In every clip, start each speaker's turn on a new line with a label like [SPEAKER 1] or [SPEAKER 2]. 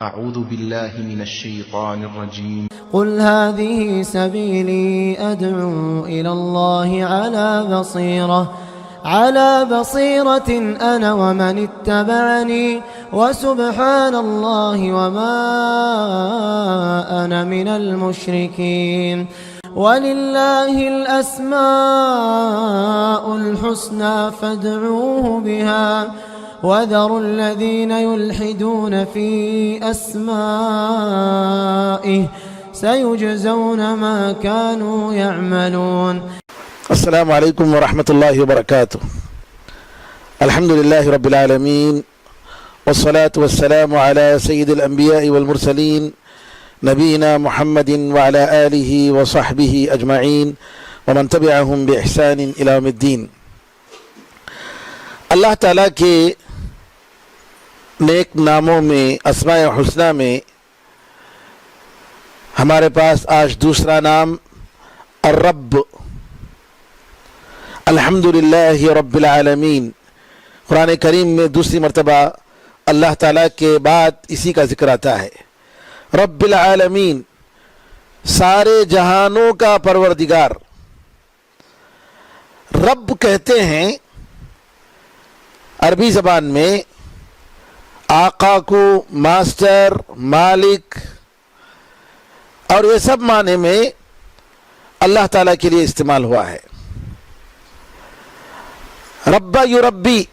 [SPEAKER 1] أعوذ بالله من الشيطان الرجيم.
[SPEAKER 2] قل هذه سبيلي أدعو إلى الله على بصيرة أنا ومن اتبعني وسبحان الله وما أنا من المشركين ولله الأسماء الحسنى فادعوه بها وذروا الذين يلحدون في أسمائه سيجزون ما كانوا يعملون.
[SPEAKER 3] السلام عليكم ورحمة الله وبركاته. الحمد لله رب العالمين والصلاة والسلام على سيد الأنبياء والمرسلين نبينا محمد وعلى آله وصحبه أجمعين ومن تبعهم بإحسان إلى يوم الدين. اللہ تعالیٰ کے نیک ناموں میں اسماء حسنہ میں ہمارے پاس آج دوسرا نام الرب، الحمدللہ رب العالمین. قرآن کریم میں دوسری مرتبہ اللہ تعالیٰ کے بعد اسی کا ذکر آتا ہے. رب العالمین، سارے جہانوں کا پروردگار. رب کہتے ہیں عربی زبان میں آقا کو، ماسٹر، مالک، اور یہ سب معنی میں اللہ تعالیٰ کے لیے استعمال ہوا ہے. ربا یربی،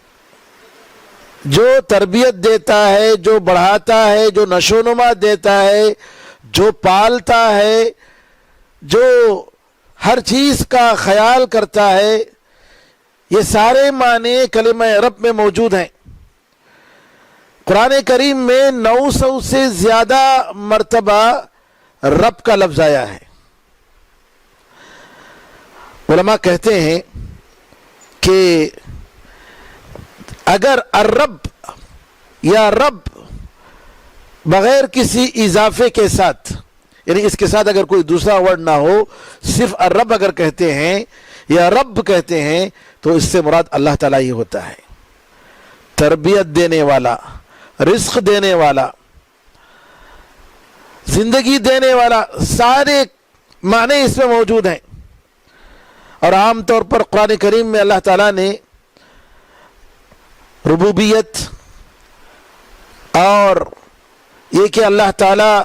[SPEAKER 3] جو تربیت دیتا ہے، جو بڑھاتا ہے، جو نشو و نما دیتا ہے، جو پالتا ہے، جو ہر چیز کا خیال کرتا ہے، یہ سارے معنی کلمہ رب میں موجود ہیں. قرآن کریم میں 900 سے زیادہ مرتبہ رب کا لفظ آیا ہے. علماء کہتے ہیں کہ اگر الرب یا رب بغیر کسی اضافے کے ساتھ، یعنی اس کے ساتھ اگر کوئی دوسرا ورڈ نہ ہو، صرف الرب اگر کہتے ہیں یا رب کہتے ہیں تو اس سے مراد اللہ تعالیٰ ہی ہوتا ہے. تربیت دینے والا، رزق دینے والا، زندگی دینے والا، سارے معنی اس میں موجود ہیں. اور عام طور پر قرآن کریم میں اللہ تعالیٰ نے ربوبیت اور یہ کہ اللہ تعالیٰ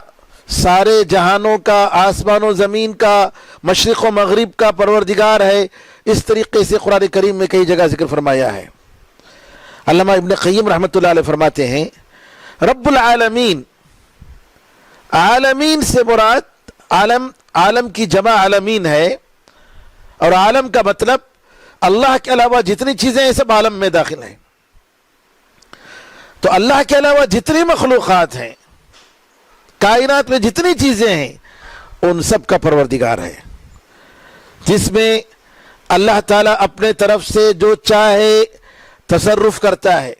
[SPEAKER 3] سارے جہانوں کا، آسمان و زمین کا، مشرق و مغرب کا پروردگار ہے، اس طریقے سے قرآن کریم میں کئی جگہ ذکر فرمایا ہے. علامہ ابن قیم رحمۃ اللہ علیہ فرماتے ہیں رب العالمین، عالمین سے مراد عالم کی جمع عالمین ہے، اور عالم کا مطلب اللہ کے علاوہ جتنی چیزیں ہیں سب عالم میں داخل ہیں. تو اللہ کے علاوہ جتنی مخلوقات ہیں، کائنات میں جتنی چیزیں ہیں، ان سب کا پروردگار ہے، جس میں اللہ تعالیٰ اپنے طرف سے جو چاہے تصرف کرتا ہے.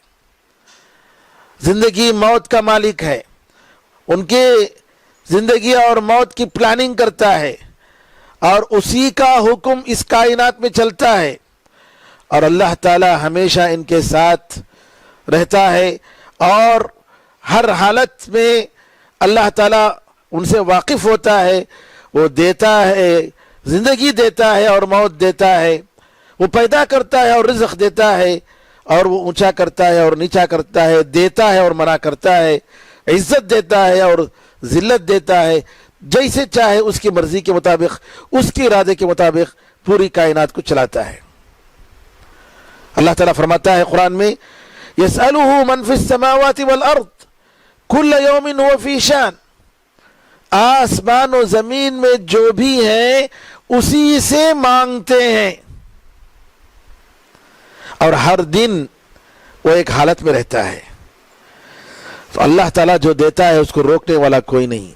[SPEAKER 3] زندگی موت کا مالک ہے، ان کے زندگی اور موت کی پلاننگ کرتا ہے، اور اسی کا حکم اس کائنات میں چلتا ہے. اور اللہ تعالیٰ ہمیشہ ان کے ساتھ رہتا ہے، اور ہر حالت میں اللہ تعالیٰ ان سے واقف ہوتا ہے. وہ دیتا ہے، زندگی دیتا ہے اور موت دیتا ہے. وہ پیدا کرتا ہے اور رزق دیتا ہے، اور وہ اونچا کرتا ہے اور نیچا کرتا ہے، دیتا ہے اور منع کرتا ہے، عزت دیتا ہے اور ذلت دیتا ہے. جیسے چاہے اس کی مرضی کے مطابق، اس کے ارادے کے مطابق پوری کائنات کو چلاتا ہے. اللہ تعالیٰ فرماتا ہے قرآن میں یسألہ من فی السماوات والارض کل یوم هو فی شان. آسمان و زمین میں جو بھی ہیں اسی سے مانگتے ہیں، اور ہر دن وہ ایک حالت میں رہتا ہے. تو اللہ تعالیٰ جو دیتا ہے اس کو روکنے والا کوئی نہیں،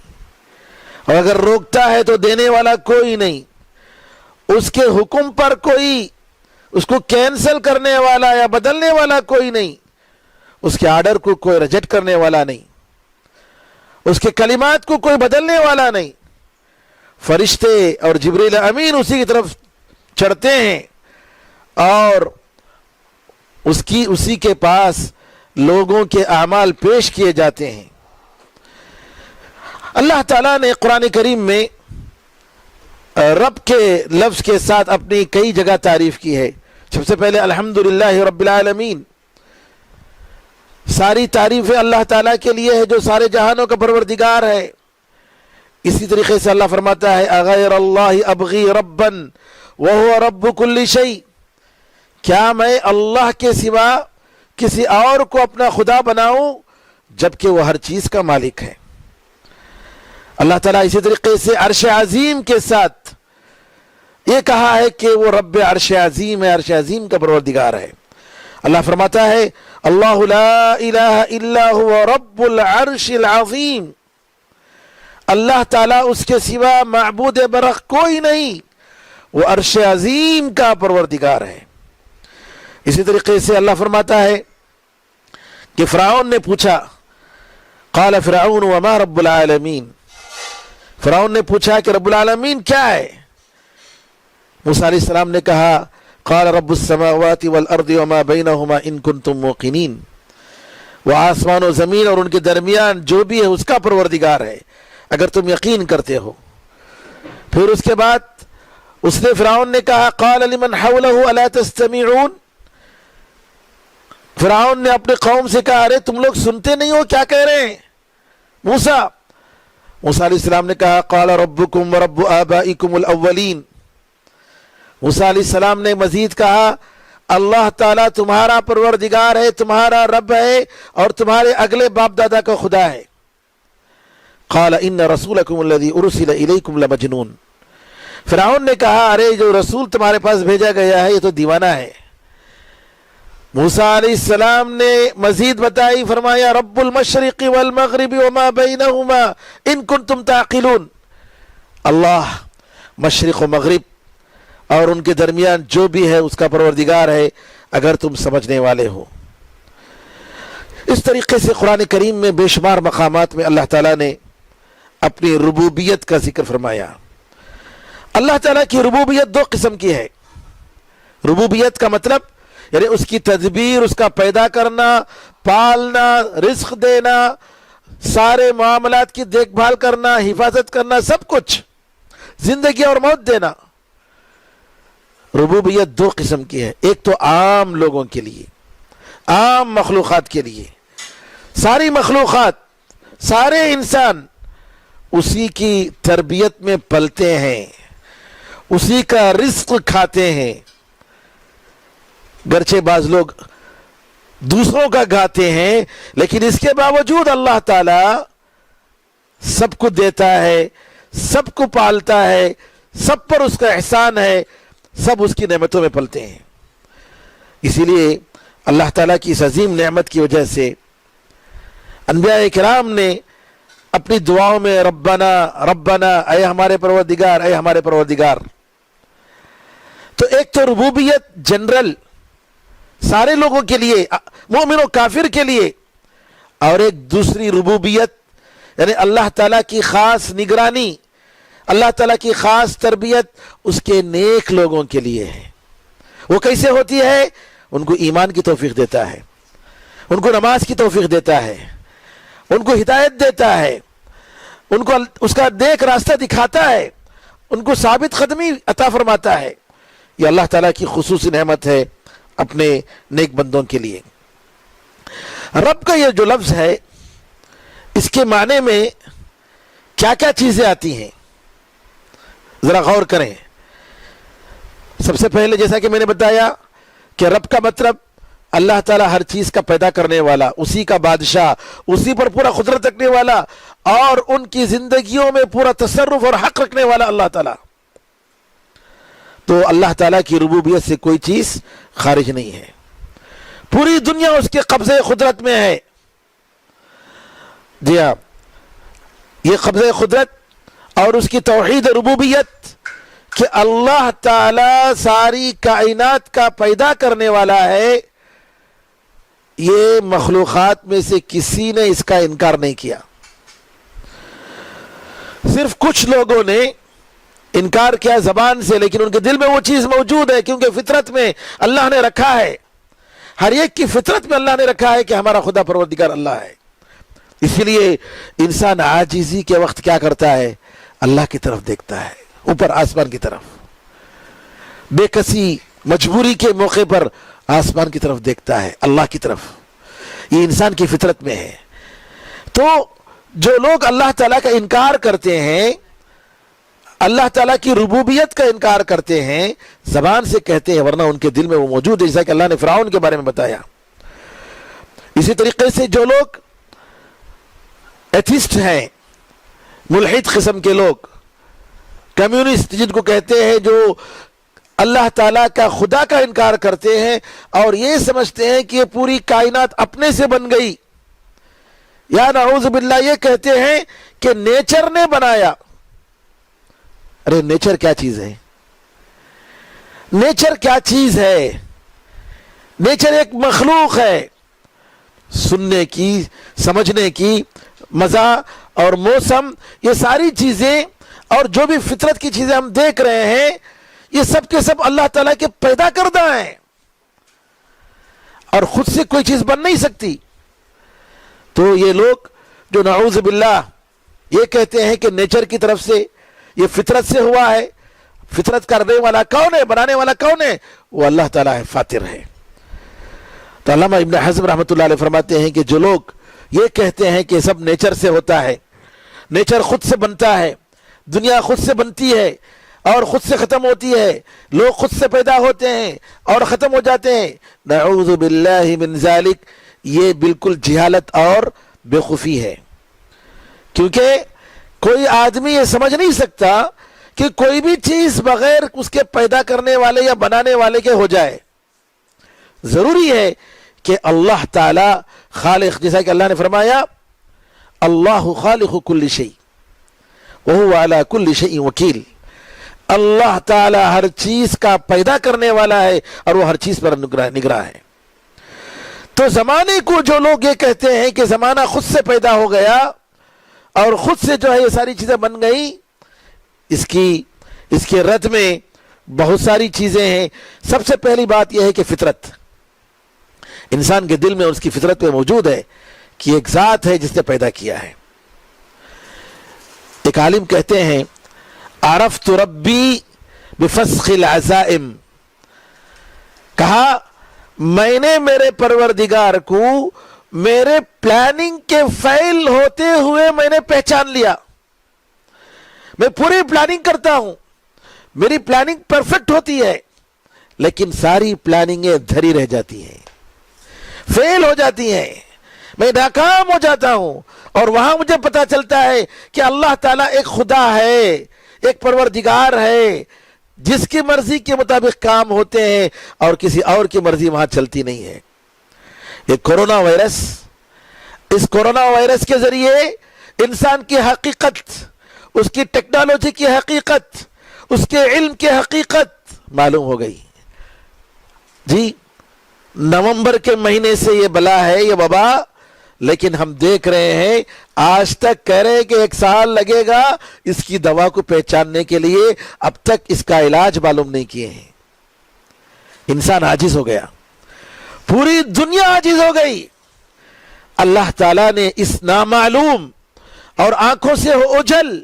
[SPEAKER 3] اور اگر روکتا ہے تو دینے والا کوئی نہیں. اس کے حکم پر کوئی اس کو کینسل کرنے والا یا بدلنے والا کوئی نہیں. اس کے آرڈر کو کوئی ریجیکٹ کرنے والا نہیں، اس کے کلمات کو کوئی بدلنے والا نہیں. فرشتے اور جبریل امین اسی کی طرف چڑھتے ہیں، اور اسی کے پاس لوگوں کے اعمال پیش کیے جاتے ہیں. اللہ تعالیٰ نے قرآن کریم میں رب کے لفظ کے ساتھ اپنی کئی جگہ تعریف کی ہے. سب سے پہلے الحمدللہ رب العالمین. ساری تعریفیں اللہ تعالیٰ کے لیے ہے جو سارے جہانوں کا پروردگار ہے. اسی طریقے سے اللہ فرماتا ہے اغیر اللہ ابغی ربا وہو رب کل شیء. کیا میں اللہ کے سوا کسی اور کو اپنا خدا بناؤں جبکہ وہ ہر چیز کا مالک ہے. اللہ تعالیٰ اسی طریقے سے عرش عظیم کے ساتھ یہ کہا ہے کہ وہ رب عرش عظیم ہے, عرش عظیم کا پروردگار ہے. اللہ فرماتا ہے اللہ لا الہ الا هو رب العرش العظیم. اللہ تعالیٰ اس کے سوا معبود برحق کوئی نہیں, وہ عرش عظیم کا پروردگار ہے. اسی طریقے سے اللہ فرماتا ہے کہ فرعون نے پوچھا قال فرعون وما رب العالمین. فرعون نے پوچھا کہ رب العالمین کیا ہے؟ موسیٰ علیہ السلام نے کہا قال رب السماوات والارض وما بینہما ان کنتم موقنین. وہ آسمان و زمین اور ان کے درمیان جو بھی ہے اس کا پروردگار ہے اگر تم یقین کرتے ہو. پھر اس کے بعد اس نے فرعون نے کہا قال لمن حولہ الا تستمعون. فرعون نے اپنے قوم سے کہا ارے تم لوگ سنتے نہیں ہو کیا کہہ رہے ہیں موسیٰ. موسیٰ علیہ السلام نے کہا قال ربکم ورب آبائکم الاولین. موسیٰ علیہ السلام نے مزید کہا اللہ تعالیٰ تمہارا پروردگار ہے, تمہارا رب ہے اور تمہارے اگلے باپ دادا کا خدا ہے. قال ان رسولکم الذی ارسل الیکم لمجنون. فرعون نے کہا ارے جو رسول تمہارے پاس بھیجا گیا ہے یہ تو دیوانہ ہے. موسیٰ علیہ السلام نے مزید بتائی فرمایا رب المشرق والمغرب وما بینہما ان کنتم تعقلون. اللہ مشرق و مغرب اور ان کے درمیان جو بھی ہے اس کا پروردگار ہے اگر تم سمجھنے والے ہو. اس طریقے سے قرآن کریم میں بے شمار مقامات میں اللہ تعالیٰ نے اپنی ربوبیت کا ذکر فرمایا. اللہ تعالیٰ کی ربوبیت دو قسم کی ہے. ربوبیت کا مطلب یعنی اس کی تدبیر, اس کا پیدا کرنا, پالنا, رزق دینا, سارے معاملات کی دیکھ بھال کرنا, حفاظت کرنا, سب کچھ, زندگی اور موت دینا. ربوبیت دو قسم کی ہے. ایک تو عام لوگوں کے لیے, عام مخلوقات کے لیے. ساری مخلوقات, سارے انسان اسی کی تربیت میں پلتے ہیں, اسی کا رزق کھاتے ہیں. گرچہ بعض لوگ دوسروں کا کھاتے ہیں لیکن اس کے باوجود اللہ تعالیٰ سب کو دیتا ہے, سب کو پالتا ہے, سب پر اس کا احسان ہے, سب اس کی نعمتوں میں پلتے ہیں. اسی لیے اللہ تعالیٰ کی اس عظیم نعمت کی وجہ سے انبیاء کرام نے اپنی دعاؤں میں ربنا ربنا اے ہمارے پروردگار, اے ہمارے پروردگار. تو ایک تو ربوبیت جنرل سارے لوگوں کے لیے, مومن و کافر کے لیے, اور ایک دوسری ربوبیت یعنی اللہ تعالیٰ کی خاص نگرانی, اللہ تعالیٰ کی خاص تربیت اس کے نیک لوگوں کے لیے ہے. وہ کیسے ہوتی ہے؟ ان کو ایمان کی توفیق دیتا ہے, ان کو نماز کی توفیق دیتا ہے, ان کو ہدایت دیتا ہے, ان کو اس کا نیک راستہ دکھاتا ہے, ان کو ثابت قدمی عطا فرماتا ہے. یہ اللہ تعالیٰ کی خصوصی نعمت ہے اپنے نیک بندوں کے لیے. رب کا یہ جو لفظ ہے اس کے معنی میں کیا کیا چیزیں آتی ہیں ذرا غور کریں. سب سے پہلے جیسا کہ میں نے بتایا کہ رب کا مطلب اللہ تعالیٰ ہر چیز کا پیدا کرنے والا, اسی کا بادشاہ, اسی پر پورا قدرت رکھنے والا اور ان کی زندگیوں میں پورا تصرف اور حق رکھنے والا اللہ تعالیٰ. تو اللہ تعالیٰ کی ربوبیت سے کوئی چیز خارج نہیں ہے. پوری دنیا اس کے قبضے قدرت میں ہے. جی ہاں, یہ قبضے قدرت اور اس کی توحید ربوبیت کہ اللہ تعالیٰ ساری کائنات کا پیدا کرنے والا ہے, یہ مخلوقات میں سے کسی نے اس کا انکار نہیں کیا. صرف کچھ لوگوں نے انکار کیا زبان سے, لیکن ان کے دل میں وہ چیز موجود ہے کیونکہ فطرت میں اللہ نے رکھا ہے, ہر ایک کی فطرت میں اللہ نے رکھا ہے کہ ہمارا خدا پروردگار اللہ ہے. اس لیے انسان عاجزی کے وقت کیا کرتا ہے؟ اللہ کی طرف دیکھتا ہے، اوپر آسمان کی طرف، بے کسی مجبوری کے موقع پر آسمان کی طرف دیکھتا ہے، اللہ کی طرف۔ یہ انسان کی فطرت میں ہے۔ تو جو لوگ اللہ تعالیٰ کا انکار کرتے ہیں، اللہ تعالیٰ کی ربوبیت کا انکار کرتے ہیں، زبان سے کہتے ہیں ورنہ ان کے دل میں وہ موجود ہے، جیسا کہ اللہ نے فرعون کے بارے میں بتایا۔ اسی طریقے سے جو لوگ ایتھسٹ ہیں، ملحد قسم کے لوگ، کمیونسٹ جن کو کہتے ہیں، جو اللہ تعالیٰ کا خدا کا انکار کرتے ہیں اور یہ سمجھتے ہیں کہ یہ پوری کائنات اپنے سے بن گئی، یا نعوذ باللہ یہ کہتے ہیں کہ نیچر نے بنایا۔ ارے نیچر کیا چیز ہے؟ نیچر کیا چیز ہے؟ نیچر ایک مخلوق ہے، سننے کی، سمجھنے کی، مزہ اور موسم، یہ ساری چیزیں اور جو بھی فطرت کی چیزیں ہم دیکھ رہے ہیں، یہ سب کے سب اللہ تعالیٰ کے پیدا کردہ ہیں اور خود سے کوئی چیز بن نہیں سکتی۔ تو یہ لوگ جو نعوذ باللہ یہ کہتے ہیں کہ نیچر کی طرف سے، یہ فطرت سے ہوا ہے، فطرت کرنے والا کون ہے، بنانے والا کون ہے؟ وہ اللہ تعالیٰ ہے، فاطر ہے۔ تو علامہ ابن حزم رحمۃ اللہ علیہ فرماتے ہیں کہ جو لوگ یہ کہتے ہیں کہ سب نیچر سے ہوتا ہے، نیچر خود سے بنتا ہے، دنیا خود سے بنتی ہے اور خود سے ختم ہوتی ہے، لوگ خود سے پیدا ہوتے ہیں اور ختم ہو جاتے ہیں، نعوذ باللہ من ذالک، یہ بالکل جہالت اور بےخوفی ہے۔ کیونکہ کوئی آدمی یہ سمجھ نہیں سکتا کہ کوئی بھی چیز بغیر اس کے پیدا کرنے والے یا بنانے والے کے ہو جائے۔ ضروری ہے کہ اللہ تعالی خالق، جیسا کہ اللہ نے فرمایا اللہ خالق کل شیء وہو علی کل شیء وکیل، اللہ تعالی ہر چیز کا پیدا کرنے والا ہے اور وہ ہر چیز پر نگراں ہے۔ تو زمانے کو جو لوگ یہ کہتے ہیں کہ زمانہ خود سے پیدا ہو گیا اور خود سے جو ہے یہ ساری چیزیں بن گئی، اس کے رد میں بہت ساری چیزیں ہیں۔ سب سے پہلی بات یہ ہے کہ فطرت، انسان کے دل میں اس کی فطرت میں موجود ہے کہ ایک ذات ہے جس نے پیدا کیا ہے۔ ایک عالم کہتے ہیں عرفت ربی بفسخ العزائم، کہا میں نے میرے پروردگار کو میرے پلاننگ کے فیل ہوتے ہوئے میں نے پہچان لیا۔ میں پوری پلاننگ کرتا ہوں، میری پلاننگ پرفیکٹ ہوتی ہے، لیکن ساری پلاننگیں دھری رہ جاتی ہیں، فیل ہو جاتی ہیں، میں ناکام ہو جاتا ہوں۔ اور وہاں مجھے پتا چلتا ہے کہ اللہ تعالیٰ ایک خدا ہے، ایک پروردگار ہے جس کی مرضی کے مطابق کام ہوتے ہیں اور کسی اور کی مرضی وہاں چلتی نہیں ہے۔ یہ کورونا وائرس، اس کورونا وائرس کے ذریعے انسان کی حقیقت، اس کی ٹیکنالوجی کی حقیقت، اس کے علم کی حقیقت معلوم ہو گئی۔ جی نومبر کے مہینے سے یہ بلا ہے، یہ وبا، لیکن ہم دیکھ رہے ہیں آج تک کہہ رہے ہیں کہ 1 سال لگے گا اس کی دوا کو پہچاننے کے لیے، اب تک اس کا علاج معلوم نہیں کیے ہیں۔ انسان عاجز ہو گیا، پوری دنیا عاجز ہو گئی۔ اللہ تعالیٰ نے اس نامعلوم اور آنکھوں سے اوجھل،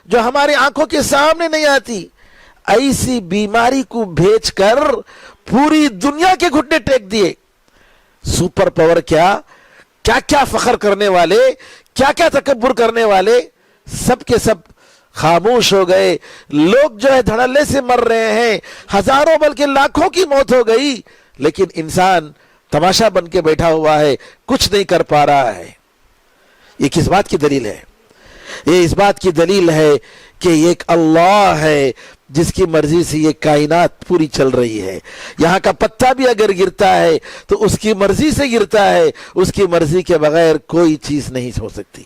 [SPEAKER 3] جو ہماری آنکھوں کے سامنے نہیں آتی، ایسی بیماری کو بھیج کر پوری دنیا کے گھٹنے ٹیک دیے۔ سپر پاور کیا کیا فخر کرنے والے، کیا تکبر کرنے والے، سب کے سب خاموش ہو گئے۔ لوگ جو ہے دھڑلے سے مر رہے ہیں، ہزاروں بلکہ لاکھوں کی موت ہو گئی، لیکن انسان تماشا بن کے بیٹھا ہوا ہے، کچھ نہیں کر پا رہا ہے۔ یہ کس بات کی دلیل ہے؟ یہ اس بات کی دلیل ہے کہ ایک اللہ ہے جس کی مرضی سے یہ کائنات پوری چل رہی ہے۔ یہاں کا پتا بھی اگر گرتا ہے تو اس کی مرضی سے گرتا ہے، اس کی مرضی کے بغیر کوئی چیز نہیں ہو سکتی۔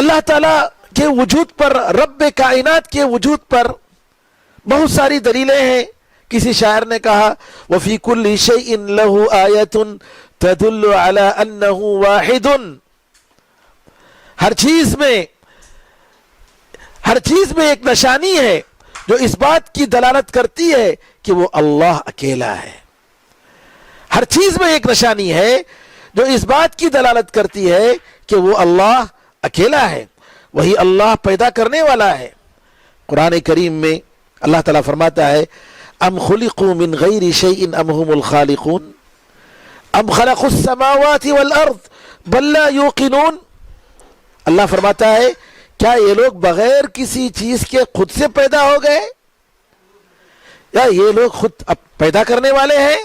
[SPEAKER 3] اللہ تعالیٰ کے وجود پر، رب کائنات کے وجود پر بہت ساری دلیلیں ہیں۔ کسی شاعر نے کہا وَفِي كُلِّ شَيْءٍ لَهُ آيَةٌ تَدُلُّ عَلَىٰ أَنَّهُ وَاحِدٌ، ہر چیز میں ایک نشانی ہے جو اس بات کی دلالت کرتی ہے کہ وہ اللہ اکیلا ہے۔ ہر چیز میں ایک نشانی ہے جو اس بات کی دلالت کرتی ہے کہ وہ اللہ اکیلا ہے، وہی اللہ پیدا کرنے والا ہے۔ قرآن کریم میں اللہ تعالیٰ فرماتا ہے ام خلقوا من غیر شیء ام هم الخالقون ام خلقوا السماوات والارض بل لا یوقنون۔ اللہ فرماتا ہے کیا یہ لوگ بغیر کسی چیز کے خود سے پیدا ہو گئے، یا یہ لوگ خود پیدا کرنے والے ہیں،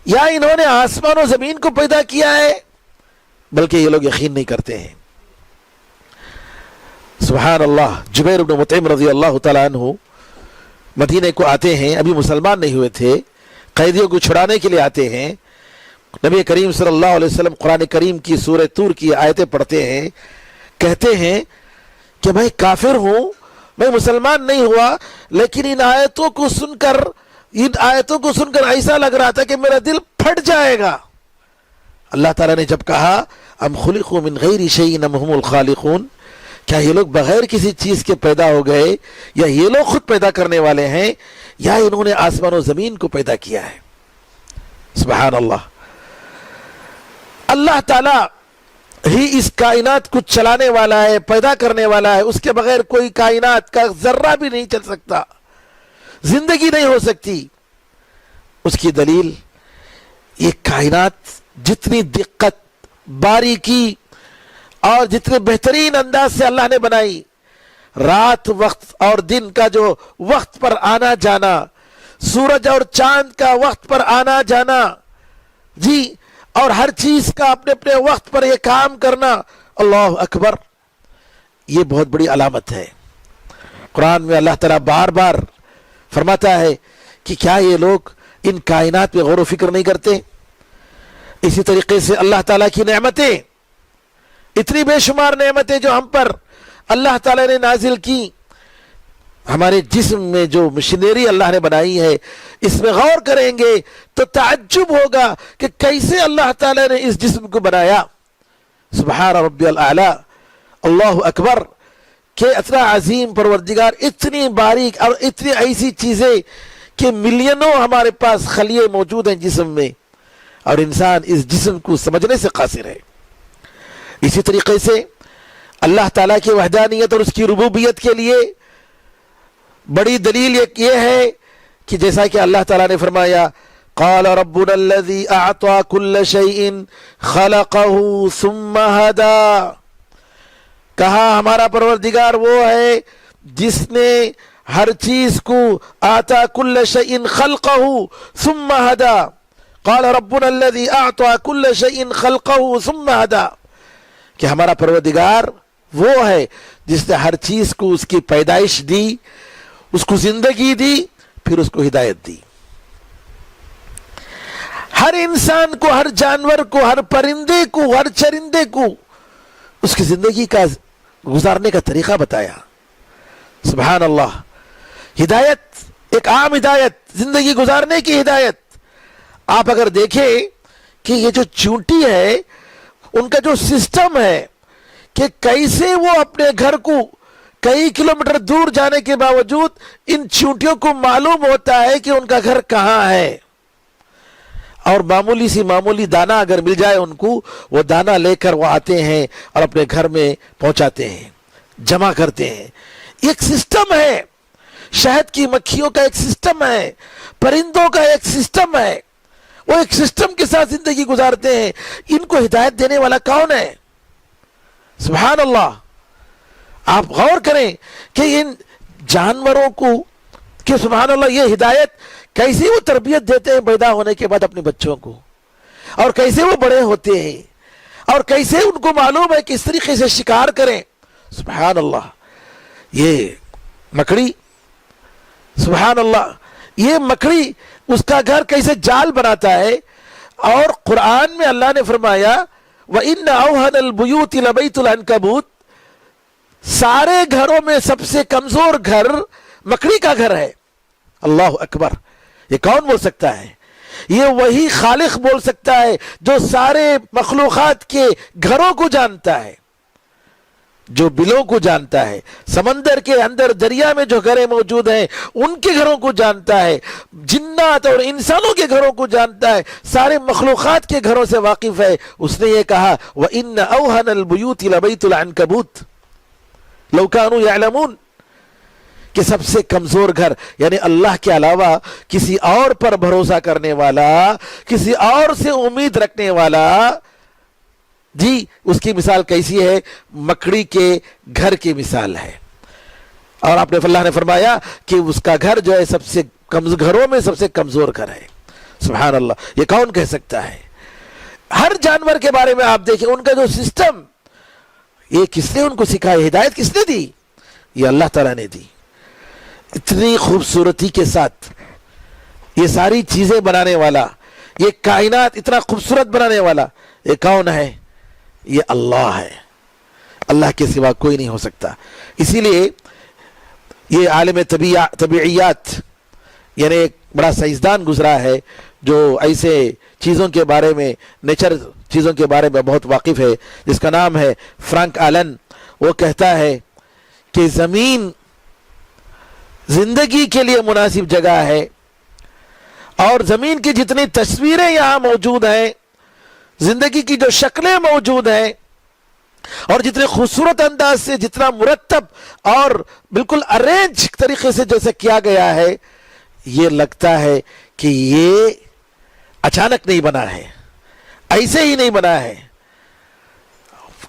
[SPEAKER 3] یا انہوں نے آسمان و زمین کو پیدا کیا ہے؟ بلکہ یہ لوگ یقین نہیں کرتے ہیں۔ سبحان اللہ۔ جبیر بن مطعم رضی اللہ تعالیٰ عنہ مدینے کو آتے ہیں، ابھی مسلمان نہیں ہوئے تھے، قیدیوں کو چھڑانے کے لیے آتے ہیں۔ نبی کریم صلی اللہ علیہ وسلم قرآن کریم کی سورہ طور کی آیتیں پڑھتے ہیں، کہتے ہیں کہ میں کافر ہوں، میں مسلمان نہیں ہوا، لیکن ان آیتوں کو سن کر ایسا لگ رہا تھا کہ میرا دل پھٹ جائے گا۔ اللہ تعالیٰ نے جب کہا ام خلقوا من غیر شیء ام هم الخالقون، کیا یہ لوگ بغیر کسی چیز کے پیدا ہو گئے، یا یہ لوگ خود پیدا کرنے والے ہیں، یا انہوں نے آسمان و زمین کو پیدا کیا ہے؟ سبحان اللہ۔ اللہ تعالیٰ ہی اس کائنات کو چلانے والا ہے، پیدا کرنے والا ہے، اس کے بغیر کوئی کائنات کا ذرہ بھی نہیں چل سکتا، زندگی نہیں ہو سکتی۔ اس کی دلیل یہ کائنات جتنی دقت، باریکی اور جتنے بہترین انداز سے اللہ نے بنائی، رات وقت اور دن کا جو وقت پر آنا جانا، سورج اور چاند کا وقت پر آنا جانا، جی، اور ہر چیز کا اپنے اپنے وقت پر یہ کام کرنا، اللہ اکبر، یہ بہت بڑی علامت ہے۔ قرآن میں اللہ تعالیٰ بار بار فرماتا ہے کہ کیا یہ لوگ ان کائنات میں غور و فکر نہیں کرتے؟ اسی طریقے سے اللہ تعالیٰ کی نعمتیں، اتنی بے شمار نعمتیں جو ہم پر اللہ تعالیٰ نے نازل کی، ہمارے جسم میں جو مشینری اللہ نے بنائی ہے، اس میں غور کریں گے تو تعجب ہوگا کہ کیسے اللہ تعالیٰ نے اس جسم کو بنایا۔ سبحان ربی الاعلی، اللہ اکبر، کہ اتنا عظیم پروردگار، اتنی باریک اور اتنی ایسی چیزیں کہ ملینوں ہمارے پاس خلیے موجود ہیں جسم میں، اور انسان اس جسم کو سمجھنے سے قاصر ہے۔ اسی طریقے سے اللہ تعالیٰ کی وحدانیت اور اس کی ربوبیت کے لیے بڑی دلیل یہ ہے کہ جیسا کہ اللہ تعالیٰ نے فرمایا قال ربنا الذي اعطى كل شيء خلقه ثم هدى، کہا ہمارا پروردگار وہ ہے جس نے ہر چیز کو آتا كل شيء خلقه ثم هدى، قال ربنا الذي اعطى كل شيء خلقه ثم هدى، کہ ہمارا پروردگار وہ ہے جس نے ہر چیز کو اس کی پیدائش دی، اس کو زندگی دی، پھر اس کو ہدایت دی۔ ہر انسان کو، ہر جانور کو، ہر پرندے کو، ہر چرندے کو اس کی زندگی کا گزارنے کا طریقہ بتایا۔ سبحان اللہ۔ ہدایت، ایک عام ہدایت، زندگی گزارنے کی ہدایت۔ آپ اگر دیکھیں کہ یہ جو چونٹی ہے، ان کا جو سسٹم ہے کہ کیسے وہ اپنے گھر کو کئی کلومیٹر دور جانے کے باوجود ان چونٹیوں کو معلوم ہوتا ہے کہ ان کا گھر کہاں ہے، اور معمولی دانہ اگر مل جائے ان کو، وہ دانہ لے کر وہ آتے ہیں اور اپنے گھر میں پہنچاتے ہیں، جمع کرتے ہیں۔ ایک سسٹم ہے، شہد کی مکھیوں کا ایک سسٹم ہے، پرندوں کا ایک سسٹم ہے، وہ ایک سسٹم کے ساتھ زندگی گزارتے ہیں۔ ان کو ہدایت دینے والا کون ہے؟ سبحان اللہ۔ آپ غور کریں کہ ان جانوروں کو، کہ سبحان اللہ، یہ ہدایت کیسے وہ تربیت دیتے ہیں پیدا ہونے کے بعد اپنے بچوں کو، اور کیسے وہ بڑے ہوتے ہیں، اور کیسے ان کو معلوم ہے کس طریقے سے شکار کریں۔ سبحان اللہ۔ یہ مکڑی، سبحان اللہ، یہ مکڑی اس کا گھر کیسے جال بناتا ہے، اور قرآن میں اللہ نے فرمایا وَإِنَّ أَوْهَنَ الْبُيُوتِ لَبَيْتُ الْعَنْكَبُوتِ، سارے گھروں میں سب سے کمزور گھر مکڑی کا گھر ہے۔ اللہ اکبر۔ یہ کون بول سکتا ہے؟ یہ وہی خالق بول سکتا ہے جو سارے مخلوقات کے گھروں کو جانتا ہے۔ جو بلوں کو جانتا ہے، سمندر کے اندر دریا میں جو گھریں موجود ہیں ان کے گھروں کو جانتا ہے، جنات اور انسانوں کے گھروں کو جانتا ہے، سارے مخلوقات کے گھروں سے واقف ہے، اس نے یہ کہا وَإِنَّ أَوْهَنَ الْبُيُوتِ لَبَيْتُ الْعَنْكَبُوتِ لَوْ كَانُوا يَعْلَمُونَ، کہ سب سے کمزور گھر یعنی اللہ کے علاوہ کسی اور پر بھروسہ کرنے والا، کسی اور سے امید رکھنے والا، جی اس کی مثال کیسی ہے؟ مکڑی کے گھر کی مثال ہے۔ اور آپ نے اللہ نے فرمایا کہ اس کا گھر جو ہے سب سے گھروں میں سب سے کمزور گھر ہے۔ سبحان اللہ، یہ کون کہہ سکتا ہے؟ ہر جانور کے بارے میں آپ دیکھیں ان کا جو سسٹم، یہ کس نے ان کو سکھایا؟ ہدایت کس نے دی؟ یہ اللہ تعالیٰ نے دی۔ اتنی خوبصورتی کے ساتھ یہ ساری چیزیں بنانے والا، یہ کائنات اتنا خوبصورت بنانے والا، یہ کون ہے؟ یہ اللہ ہے، اللہ کے سوا کوئی نہیں ہو سکتا۔ اسی لیے یہ عالم طبیعیات یعنی ایک بڑا سائنسدان گزرا ہے جو ایسے چیزوں کے بارے میں، نیچر چیزوں کے بارے میں بہت واقف ہے، جس کا نام ہے فرانک آلن۔ وہ کہتا ہے کہ زمین زندگی کے لیے مناسب جگہ ہے، اور زمین کی جتنی تصویریں یہاں موجود ہیں، زندگی کی جو شکلیں موجود ہیں، اور جتنے خوبصورت انداز سے، جتنا مرتب اور بالکل ارینج طریقے سے جیسے کیا گیا ہے، یہ لگتا ہے کہ یہ اچانک نہیں بنا ہے، ایسے ہی نہیں بنا ہے۔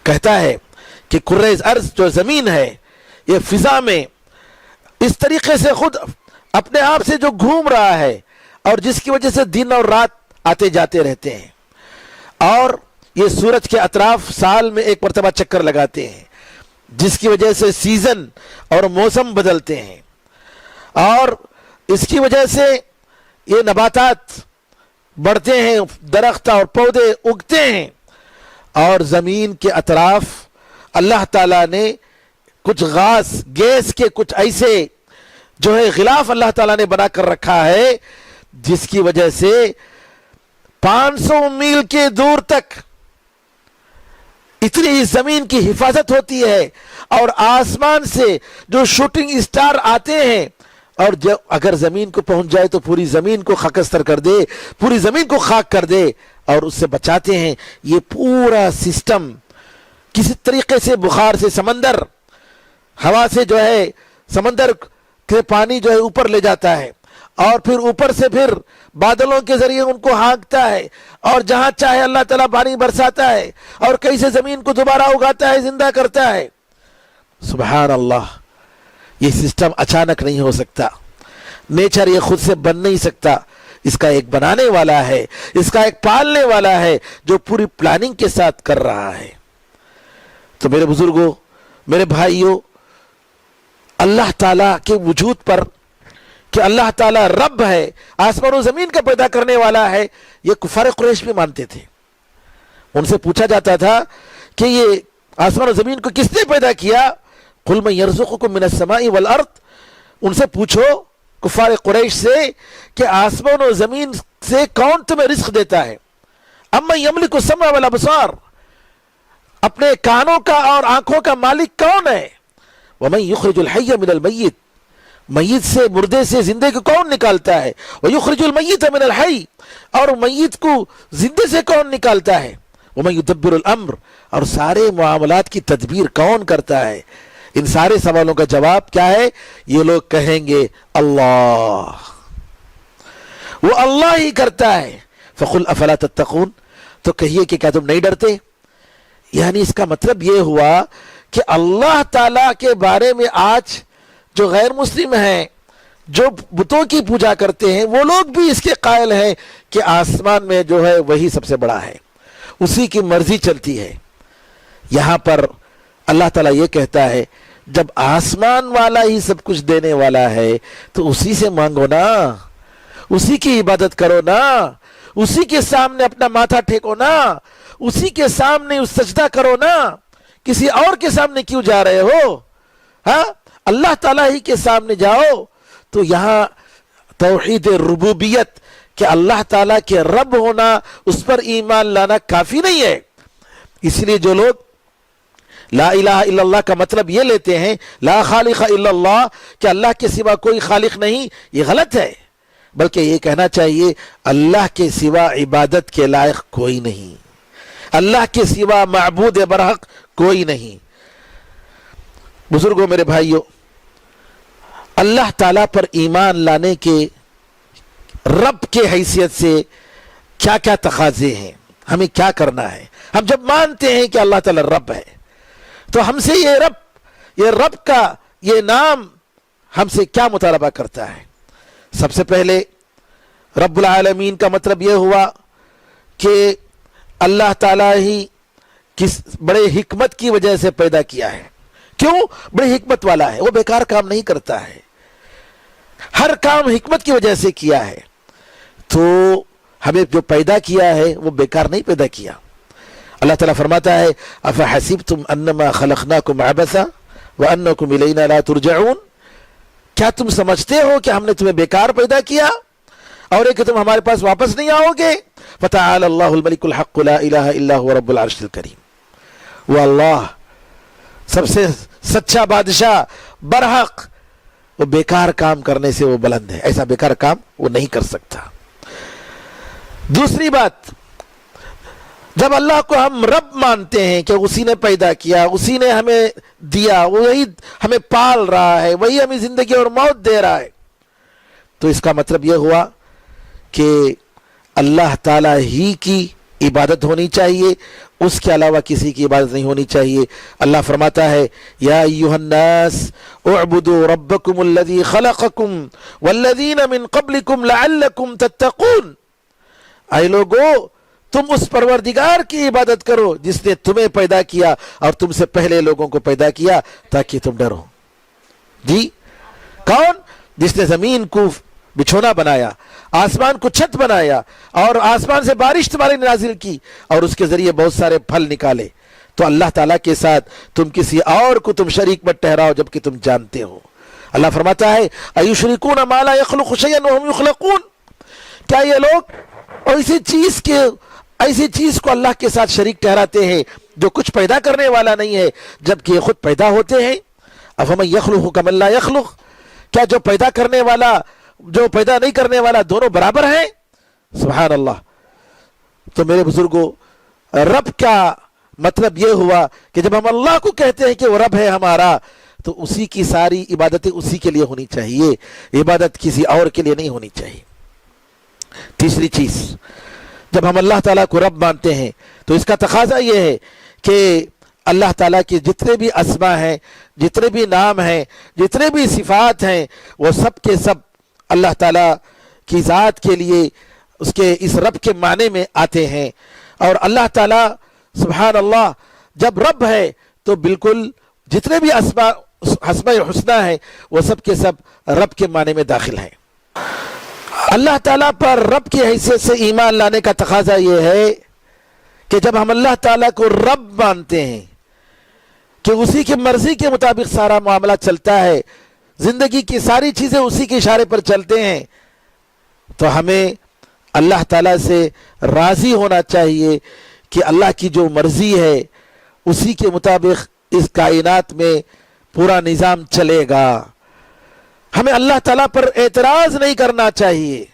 [SPEAKER 3] کہتا ہے کہ کرۂ ارض جو زمین ہے، یہ فضا میں اس طریقے سے خود اپنے آپ سے جو گھوم رہا ہے، اور جس کی وجہ سے دن اور رات آتے جاتے رہتے ہیں، اور یہ سورج کے اطراف سال میں ایک مرتبہ چکر لگاتے ہیں، جس کی وجہ سے سیزن اور موسم بدلتے ہیں، اور اس کی وجہ سے یہ نباتات بڑھتے ہیں، درخت اور پودے اگتے ہیں، اور زمین کے اطراف اللہ تعالیٰ نے کچھ گیس کے کچھ ایسے جو ہے غلاف اللہ تعالیٰ نے بنا کر رکھا ہے، جس کی وجہ سے 500 میل کے دور تک اتنی زمین کی حفاظت ہوتی ہے، اور آسمان سے جو شوٹنگ اسٹار آتے ہیں، اور جب اگر زمین کو پہنچ جائے تو پوری زمین کو خاکستر کر دے، پوری زمین کو خاک کر دے، اور اس سے بچاتے ہیں۔ یہ پورا سسٹم کسی طریقے سے بخار سے سمندر، ہوا سے جو ہے سمندر کے پانی جو ہے اوپر لے جاتا ہے، اور پھر اوپر سے پھر بادلوں کے ذریعے ان کو ہانکتا ہے، اور جہاں چاہے اللہ تعالیٰ پانی برساتا ہے، اور کیسے زمین کو دوبارہ اگاتا ہے، زندہ کرتا ہے۔ سبحان اللہ، یہ سسٹم اچانک نہیں ہو سکتا، نیچر یہ خود سے بن نہیں سکتا، اس کا ایک بنانے والا ہے، اس کا ایک پالنے والا ہے، جو پوری پلاننگ کے ساتھ کر رہا ہے۔ تو میرے بزرگوں، میرے بھائیوں، اللہ تعالیٰ کے وجود پر کہ اللہ تعالیٰ رب ہے، آسمان و زمین کا پیدا کرنے والا ہے، یہ کفار قریش بھی مانتے تھے۔ ان سے پوچھا جاتا تھا کہ یہ آسمان و زمین کو کس نے پیدا کیا؟ قُلْ مَنْ يَرْزُقُكُم مِّنَ السَّمَاءِ وَالْأَرْضِ، ان سے پوچھو کفار قریش سے کہ آسمان و زمین سے کون تمہیں رزق دیتا ہے؟ اَمَّن يَمْلِكُ السَّمْعَ وَالْأَبْصَارَ، اپنے کانوں کا اور آنکھوں کا مالک کون ہے؟ وَمَن يُخْرِجُ الْحَيَّ مِنَ الْمَيِّتِ، میت سے، مردے سے زندے کو کون نکالتا ہے؟ وَيُخْرِجُ الْمَيِّتَ مِنَ الْحَيِّ، اور میت کو زندے سے کون نکالتا ہے؟ وَمَن يُدَبِّرُ الْأَمْرَ، اور سارے معاملات کی تدبیر کون کرتا ہے؟ ان سارے سوالوں کا جواب کیا ہے؟ یہ لوگ کہیں گے اللہ، وہ اللہ ہی کرتا ہے۔ فَقُلْ أَفَلَا تَتَّقُونَ، تو کہیے کہ کیا تم نہیں ڈرتے؟ یعنی اس کا مطلب یہ ہوا کہ اللہ تعالیٰ کے بارے میں آج جو غیر مسلم ہیں، جو بتوں کی پوجا کرتے ہیں، وہ لوگ بھی اس کے قائل ہیں کہ آسمان میں جو ہے وہی سب سے بڑا ہے، اسی کی مرضی چلتی ہے۔ یہاں پر اللہ تعالیٰ یہ کہتا ہے جب آسمان والا ہی سب کچھ دینے والا ہے تو اسی سے مانگو نا، اسی کی عبادت کرو نا، اسی کے سامنے اپنا ماتھا ٹھیکو نا، اسی کے سامنے سجدہ کرو نا، کسی اور کے سامنے کیوں جا رہے ہو؟ ہاں، اللہ تعالیٰ ہی کے سامنے جاؤ۔ تو یہاں توحید ربوبیت کہ اللہ تعالیٰ کے رب ہونا، اس پر ایمان لانا کافی نہیں ہے۔ اس لیے جو لوگ لا الہ الا اللہ کا مطلب یہ لیتے ہیں لا خالق الا اللہ کہ اللہ کے سوا کوئی خالق نہیں، یہ غلط ہے، بلکہ یہ کہنا چاہیے اللہ کے سوا عبادت کے لائق کوئی نہیں، اللہ کے سوا معبود برحق کوئی نہیں۔ بزرگوں، میرے بھائیوں، اللہ تعالیٰ پر ایمان لانے کے رب کے حیثیت سے کیا کیا تقاضے ہیں، ہمیں کیا کرنا ہے۔ ہم جب مانتے ہیں کہ اللہ تعالیٰ رب ہے تو ہم سے یہ رب کا یہ نام ہم سے کیا مطالبہ کرتا ہے؟ سب سے پہلے رب العالمین کا مطلب یہ ہوا کہ اللہ تعالیٰ ہی کس بڑے حکمت کی وجہ سے پیدا کیا ہے۔ کیوں؟ بڑی حکمت والا ہے، وہ بیکار کام نہیں کرتا ہے، ہر کام حکمت کی وجہ سے کیا ہے۔ تو ہمیں جو پیدا کیا ہے وہ بیکار نہیں پیدا کیا۔ اللہ تعالیٰ فرماتا ہے افحسبتم انما خلقناکم عبثا وانکم الینا لا ترجعون، کیا تم سمجھتے ہو کہ ہم نے تمہیں بیکار پیدا کیا اور کہ تم ہمارے پاس واپس نہیں آؤ گے؟ فتعالی اللہ الملک الحق لا الہ الا هو رب العرش الکریم، وہ اللہ سب سے سچا بادشاہ برحق، وہ بیکار کام کرنے سے وہ بلند ہے، ایسا بیکار کام وہ نہیں کر سکتا۔ دوسری بات، جب اللہ کو ہم رب مانتے ہیں کہ اسی نے پیدا کیا، اسی نے ہمیں دیا، وہی ہمیں پال رہا ہے، وہی ہمیں زندگی اور موت دے رہا ہے، تو اس کا مطلب یہ ہوا کہ اللہ تعالیٰ ہی کی عبادت ہونی چاہیے، اس کے علاوہ کسی کی عبادت نہیں ہونی چاہیے۔ اللہ فرماتا ہے یا ایھا الناس اعبدوا ربکم الذی خلقکم والذین من قبلکم لعلکم تتقون، اے لوگو تم اس پروردگار کی عبادت کرو جس نے تمہیں پیدا کیا اور تم سے پہلے لوگوں کو پیدا کیا تاکہ تم ڈرو۔ جی کون؟ جس نے زمین کو بچھونا بنایا، آسمان کو چھت بنایا اور آسمان سے بارش تمہارے نازل کی اور اس کے ذریعے بہت سارے پھل نکالے۔ تو اللہ تعالیٰ کے ساتھ تم کسی اور کو تم شریک مت ٹھہراؤ جبکہ تم جانتے ہو۔ اللہ فرماتا ہے ایشرکون ما لا یخلق شیئا وهم یخلقون، کیا یہ لوگ ایسی چیز کو اللہ کے ساتھ شریک ٹھہراتے ہیں جو کچھ پیدا کرنے والا نہیں ہے جبکہ یہ خود پیدا ہوتے ہیں؟ افمن یخلق کمن لا یخلق، کیا جو پیدا کرنے والا جو پیدا نہیں کرنے والا دونوں برابر ہیں؟ سبحان اللہ۔ تو میرے بزرگوں، رب کا مطلب یہ ہوا کہ جب ہم اللہ کو کہتے ہیں کہ وہ رب ہے ہمارا تو اسی کی ساری عبادتیں اسی کے لیے ہونی چاہیے، عبادت کسی اور کے لیے نہیں ہونی چاہیے۔ تیسری چیز، جب ہم اللہ تعالیٰ کو رب مانتے ہیں تو اس کا تقاضا یہ ہے کہ اللہ تعالیٰ کے جتنے بھی اسما ہیں، جتنے بھی نام ہیں، جتنے بھی صفات ہیں، وہ سب کے سب اللہ تعالیٰ کی ذات کے لیے اس کے اس رب کے معنی میں آتے ہیں۔ اور اللہ تعالیٰ سبحان اللہ جب رب ہے تو بالکل جتنے بھی اسماء حسنہ ہیں وہ سب کے سب رب کے معنی میں داخل ہیں۔ اللہ تعالیٰ پر رب کی حیثیت سے ایمان لانے کا تقاضا یہ ہے کہ جب ہم اللہ تعالیٰ کو رب مانتے ہیں کہ اسی کی مرضی کے مطابق سارا معاملہ چلتا ہے، زندگی کی ساری چیزیں اسی کے اشارے پر چلتے ہیں، تو ہمیں اللہ تعالیٰ سے راضی ہونا چاہیے کہ اللہ کی جو مرضی ہے اسی کے مطابق اس کائنات میں پورا نظام چلے گا۔ ہمیں اللہ تعالیٰ پر اعتراض نہیں کرنا چاہیے،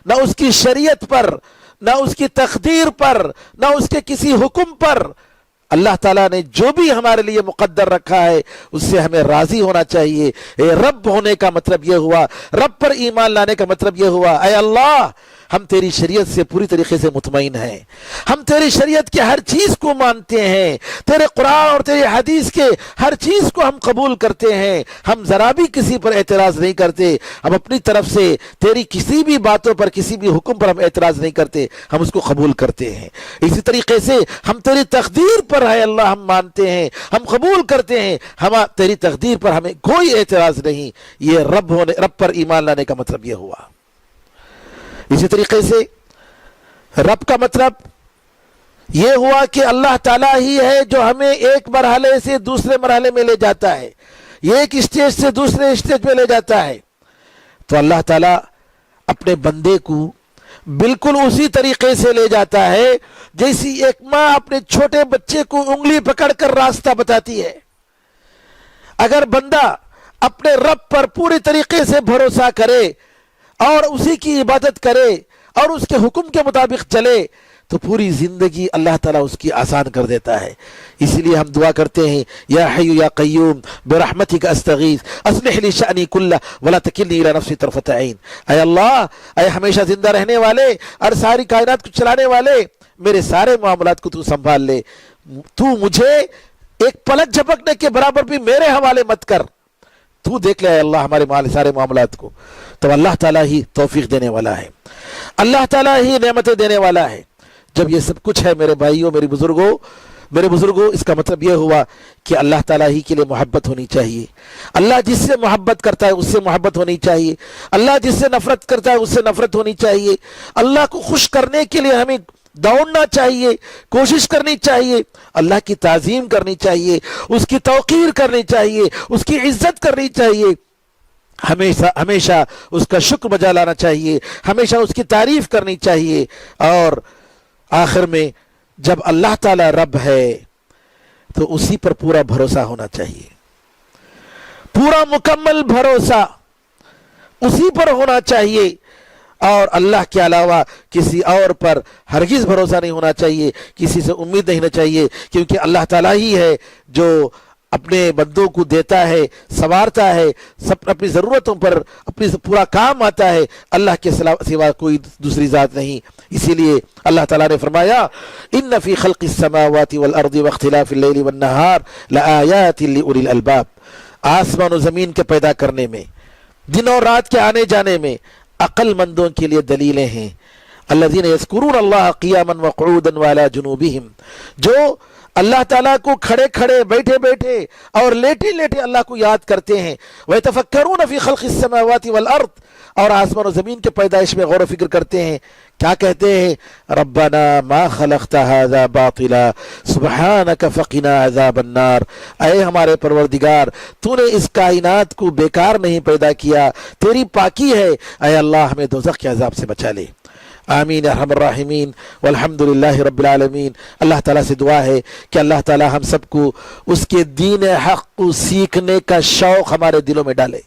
[SPEAKER 3] نہ اس کی شریعت پر، نہ اس کی تقدیر پر، نہ اس کے کسی حکم پر۔ اللہ تعالیٰ نے جو بھی ہمارے لیے مقدر رکھا ہے اس سے ہمیں راضی ہونا چاہیے۔ رب ہونے کا مطلب یہ ہوا، رب پر ایمان لانے کا مطلب یہ ہوا اے اللہ ہم تیری شریعت سے پوری طریقے سے مطمئن ہیں، ہم تیری شریعت کے ہر چیز کو مانتے ہیں، تیرے قرآن اور تیرے حدیث کے ہر چیز کو ہم قبول کرتے ہیں، ہم ذرا بھی کسی پر اعتراض نہیں کرتے، ہم اپنی طرف سے تیری کسی بھی باتوں پر، کسی بھی حکم پر ہم اعتراض نہیں کرتے، ہم اس کو قبول کرتے ہیں۔ اسی طریقے سے ہم تیری تقدیر پر ہے اللہ ہم مانتے ہیں، ہم قبول کرتے ہیں، ہم تیری تقدیر پر ہمیں کوئی اعتراض نہیں۔ یہ رب پر ایمان لانے کا مطلب یہ ہوا۔ اسی طریقے سے رب کا مطلب یہ ہوا کہ اللہ تعالیٰ ہی ہے جو ہمیں ایک مرحلے سے دوسرے مرحلے میں لے جاتا ہے، یہ ایک اسٹیج سے دوسرے اسٹیج میں لے جاتا ہے۔ تو اللہ تعالیٰ اپنے بندے کو بالکل اسی طریقے سے لے جاتا ہے جیسی ایک ماں اپنے چھوٹے بچے کو انگلی پکڑ کر راستہ بتاتی ہے۔ اگر بندہ اپنے رب پر پوری طریقے سے بھروسہ کرے اور اسی کی عبادت کرے اور اس کے حکم کے مطابق چلے تو پوری زندگی اللہ تعالیٰ اس کی آسان کر دیتا ہے۔ اسی لیے ہم دعا کرتے ہیں، یا حی یا قیوم برحمتک استغیث اصلح لی شأنی کلہ ولا تکلنی الی نفسی طرفۃ عین۔ اے اللہ، اے ہمیشہ زندہ رہنے والے اور ساری کائنات کو چلانے والے، میرے سارے معاملات کو تو سنبھال لے، تو مجھے ایک پلک جھپکنے کے برابر بھی میرے حوالے مت کر، تو دیکھ لے اے اللہ ہمارے سارے معاملات کو۔ تو اللہ تعالیٰ ہی توفیق دینے والا ہے، اللہ تعالیٰ ہی نعمتیں دینے والا ہے۔ جب یہ سب کچھ ہے میرے بھائیوں، میرے بزرگوں، اس کا مطلب یہ ہوا کہ اللہ تعالیٰ ہی کے لیے محبت ہونی چاہیے۔ اللہ جس سے محبت کرتا ہے اس سے محبت ہونی چاہیے، اللہ جس سے نفرت کرتا ہے اس سے نفرت ہونی چاہیے۔ اللہ کو خوش کرنے کے لیے ہمیں دوڑنا چاہیے، کوشش کرنی چاہیے، اللہ کی تعظیم کرنی چاہیے، اس کی توقیر کرنی چاہیے، اس کی عزت کرنی چاہیے، ہمیشہ اس کا شکر بجا لانا چاہیے، ہمیشہ اس کی تعریف کرنی چاہیے۔ اور آخر میں جب اللہ تعالیٰ رب ہے تو اسی پر پورا بھروسہ ہونا چاہیے، پورا مکمل بھروسہ اسی پر ہونا چاہیے، اور اللہ کے علاوہ کسی اور پر ہرگز بھروسہ نہیں ہونا چاہیے، کسی سے امید نہیں ہونا چاہیے، کیونکہ اللہ تعالیٰ ہی ہے جو اپنے بندوں کو دیتا ہے، سنوارتا ہے، سب اپنی ضرورتوں پر اپنی پورا کام آتا ہے، اللہ کے سوا کوئی دوسری ذات نہیں۔ اسی لیے اللہ تعالیٰ نے فرمایا ان فی خلق السماوات والارض واختلاف اللیل والنہار لآیات لأولی الالباب، آسمان و زمین کے پیدا کرنے میں، دن اور رات کے آنے جانے میں عقل مندوں کے لیے دلیلیں ہیں۔ الذین یذکرون اللہ قیاما وقعودا وعلی جنوبہم، جو اللہ تعالیٰ کو کھڑے کھڑے، بیٹھے بیٹھے اور لیٹے لیٹے اللہ کو یاد کرتے ہیں۔ وَيَتَفَكَّرُونَ فِي خَلْقِ السَّمَاوَاتِ وَالْأَرْضِ، اور آسمان و زمین کے پیدائش میں غور و فکر کرتے ہیں۔ کیا کہتے ہیں؟ رَبَّنَا مَا خَلَقْتَ هَذَا بَاطِلًا سُبْحَانَكَ فَقِنَا عَذَابَ النَّارِ، اے ہمارے پروردگار، تو نے اس کائنات کو بیکار نہیں پیدا کیا، تیری پاکی ہے، اے اللہ ہمیں دوزخ کے عذاب سے بچا لے۔ آمین ارحم الراحمین والحمدللہ رب العالمین۔ اللہ تعالیٰ سے دعا ہے کہ اللہ تعالیٰ ہم سب کو اس کے دین حق کو سیکھنے کا شوق ہمارے دلوں میں ڈالے،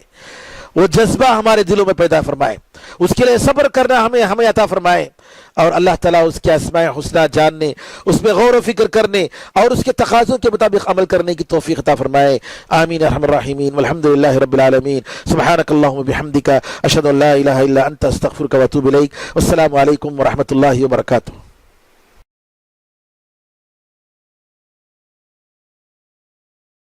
[SPEAKER 3] وہ جذبہ ہمارے دلوں میں پیدا فرمائے، اس کے لیے صبر کرنا ہمیں عطا فرمائے، اور اللہ تعالیٰ اس کے اسماء حسنہ جاننے، اس میں غور و فکر کرنے اور اس کے تقاضوں کے مطابق عمل کرنے کی توفیق عطا فرمائے۔ آمین ارحم الراحمین والحمدللہ رب العالمین۔ سبحانک اللہم بحمدک، اشہد ان لا الہ الا انت، استغفرک واتوب الیک۔ والسلام علیکم ورحمۃ اللہ وبرکاتہ۔